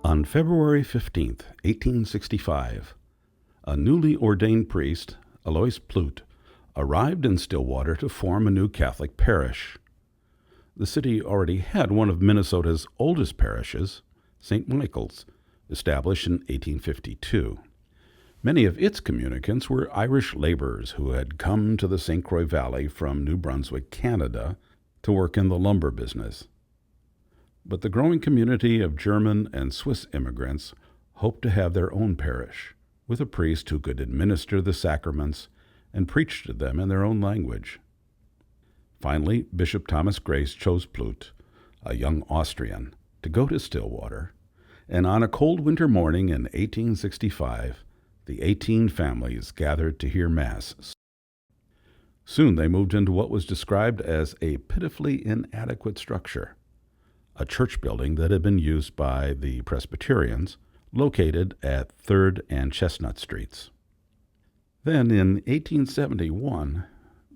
On February 15th, 1865, a newly ordained priest, Alois Plout, arrived in Stillwater to form a new Catholic parish. The city already had one of Minnesota's oldest parishes, St. Michael's, established in 1852. Many of its communicants were Irish laborers who had come to the St. Croix Valley from New Brunswick, Canada, to work in the lumber business. But the growing community of German and Swiss immigrants hoped to have their own parish, with a priest who could administer the sacraments and preach to them in their own language. Finally, Bishop Thomas Grace chose Plout, a young Austrian, to go to Stillwater, and on a cold winter morning in 1865, the 18 families gathered to hear Mass. Soon they moved into what was described as a pitifully inadequate structure, a church building that had been used by the Presbyterians, located at 3rd and Chestnut Streets. Then, in 1871,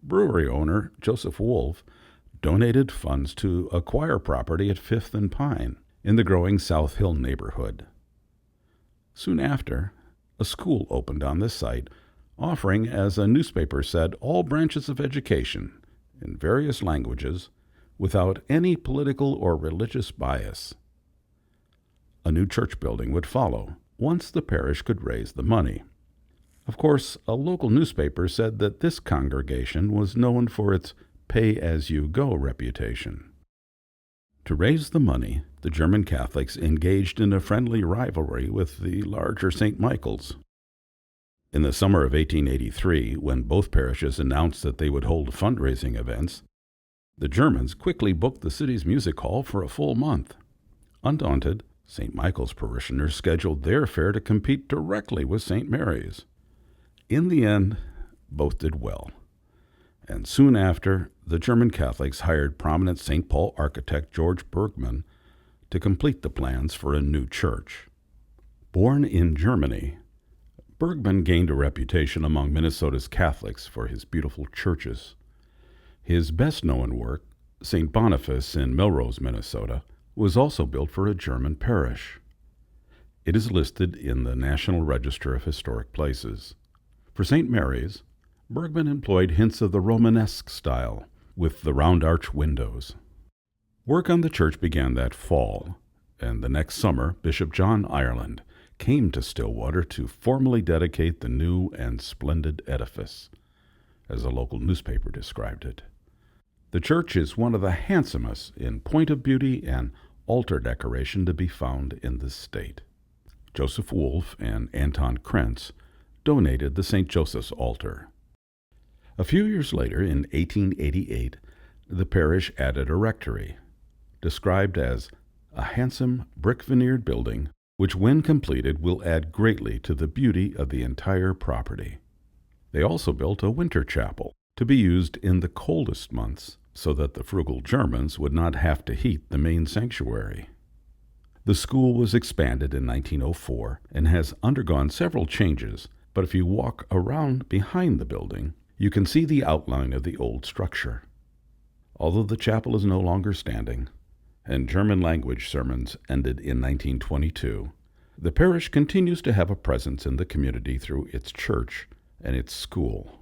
brewery owner Joseph Wolfe donated funds to acquire property at 5th and Pine in the growing South Hill neighborhood. Soon after, a school opened on this site, offering, as a newspaper said, all branches of education in various languages without any political or religious bias. A new church building would follow once the parish could raise the money. Of course, a local newspaper said that this congregation was known for its pay-as-you-go reputation. To raise the money, the German Catholics engaged in a friendly rivalry with the larger St. Michael's. In the summer of 1883, when both parishes announced that they would hold fundraising events, the Germans quickly booked the city's music hall for a full month. Undaunted, St. Michael's parishioners scheduled their fair to compete directly with St. Mary's. In the end, both did well. And soon after, the German Catholics hired prominent St. Paul architect George Bergmann to complete the plans for a new church. Born in Germany, Bergmann gained a reputation among Minnesota's Catholics for his beautiful churches. His best-known work, St. Boniface in Melrose, Minnesota, was also built for a German parish. It is listed in the National Register of Historic Places. For St. Mary's, Bergmann employed hints of the Romanesque style, with the round arch windows. Work on the church began that fall, and the next summer Bishop John Ireland came to Stillwater to formally dedicate the new and splendid edifice, as a local newspaper described it. The church is one of the handsomest in point of beauty and altar decoration to be found in the state. Joseph Wolfe and Anton Krentz donated the St. Joseph's altar. A few years later, in 1888, the parish added a rectory, described as a handsome brick-veneered building which, when completed, will add greatly to the beauty of the entire property. They also built a winter chapel to be used in the coldest months so that the frugal Germans would not have to heat the main sanctuary. The school was expanded in 1904 and has undergone several changes, but if you walk around behind the building, you can see the outline of the old structure. Although the chapel is no longer standing, and German language sermons ended in 1922, the parish continues to have a presence in the community through its church and its school.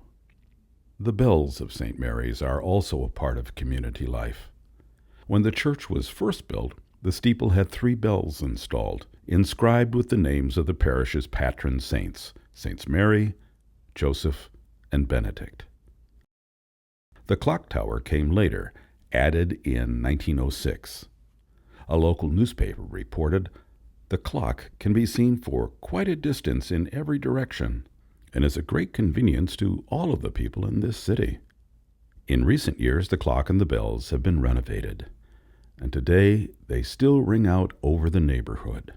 The bells of St. Mary's are also a part of community life. When the church was first built, the steeple had 3 bells installed, inscribed with the names of the parish's patron saints, Saints Mary, Joseph, and Benedict. The clock tower came later, added in 1906. A local newspaper reported, "The clock can be seen for quite a distance in every direction, and is a great convenience to all of the people in this city." In recent years, the clock and the bells have been renovated, and today they still ring out over the neighborhood.